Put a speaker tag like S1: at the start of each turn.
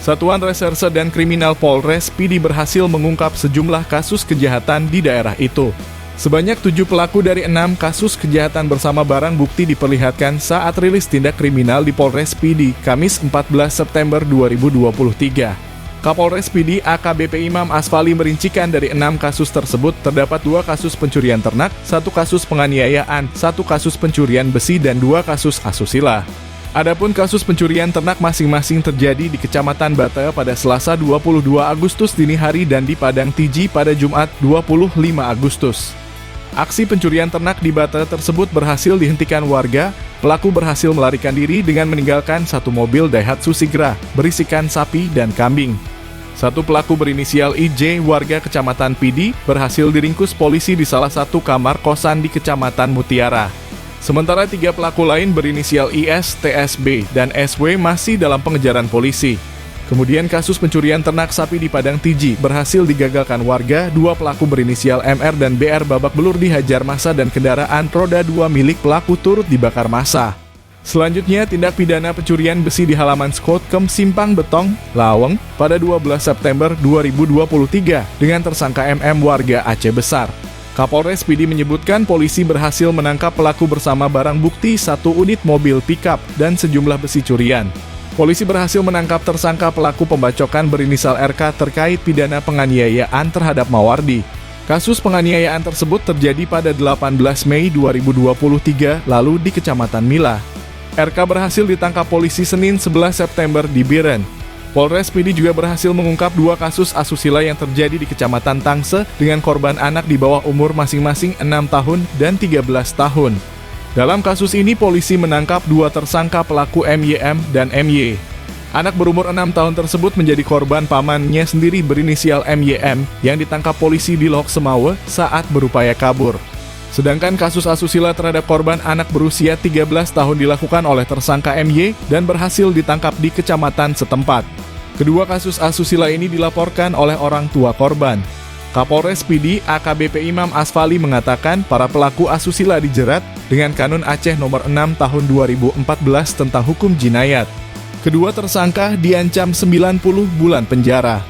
S1: Satuan Reserse dan Kriminal Polres PD berhasil mengungkap sejumlah kasus kejahatan di daerah itu. Sebanyak 7 pelaku dari 6 kasus kejahatan bersama barang bukti diperlihatkan saat rilis tindak kriminal di Polres PD, Kamis 14 September 2023. Kapolres PD AKBP Imam Asfali merincikan dari 6 kasus tersebut terdapat 2 kasus pencurian ternak, 1 kasus penganiayaan, 1 kasus pencurian besi, dan 2 kasus asusila. Adapun kasus pencurian ternak masing-masing terjadi di Kecamatan Bata pada Selasa 22 Agustus dini hari dan di Padang Tiji pada Jumat 25 Agustus. Aksi pencurian ternak di Bata tersebut berhasil dihentikan warga. Pelaku berhasil melarikan diri dengan meninggalkan 1 mobil Daihatsu Sigra berisikan sapi dan kambing. 1 pelaku berinisial IJ warga Kecamatan Pidi berhasil diringkus polisi di salah satu kamar kosan di Kecamatan Mutiara. Sementara 3 pelaku lain berinisial IS, TSB, dan SW masih dalam pengejaran polisi. Kemudian kasus pencurian ternak sapi di Padang Tiji berhasil digagalkan warga. 2 pelaku berinisial MR dan BR babak belur dihajar massa dan kendaraan roda 2 milik pelaku turut dibakar massa. Selanjutnya, tindak pidana pencurian besi di halaman Skotkem Simpang Betong, Laweng pada 12 September 2023 dengan tersangka MM warga Aceh Besar. Kapolres PD menyebutkan polisi berhasil menangkap pelaku bersama barang bukti 1 unit mobil pickup dan sejumlah besi curian. Polisi berhasil menangkap tersangka pelaku pembacokan berinisial RK terkait pidana penganiayaan terhadap Mawardi. Kasus penganiayaan tersebut terjadi pada 18 Mei 2023 lalu di Kecamatan Mila. RK berhasil ditangkap polisi Senin 11 September di Biren. Polres PD juga berhasil mengungkap 2 kasus asusila yang terjadi di Kecamatan Tangse dengan korban anak di bawah umur masing-masing 6 tahun dan 13 tahun. Dalam kasus ini polisi menangkap 2 tersangka pelaku MYM dan MY. Anak berumur 6 tahun tersebut menjadi korban pamannya sendiri berinisial MYM yang ditangkap polisi di Lok Semawe saat berupaya kabur. Sedangkan kasus asusila terhadap korban anak berusia 13 tahun dilakukan oleh tersangka MY dan berhasil ditangkap di kecamatan setempat. Kedua kasus asusila ini dilaporkan oleh orang tua korban. Kapolres PD AKBP Imam Asfali mengatakan para pelaku asusila dijerat dengan Kanun Aceh nomor 6 tahun 2014 tentang hukum jinayat. Kedua tersangka diancam 90 bulan penjara.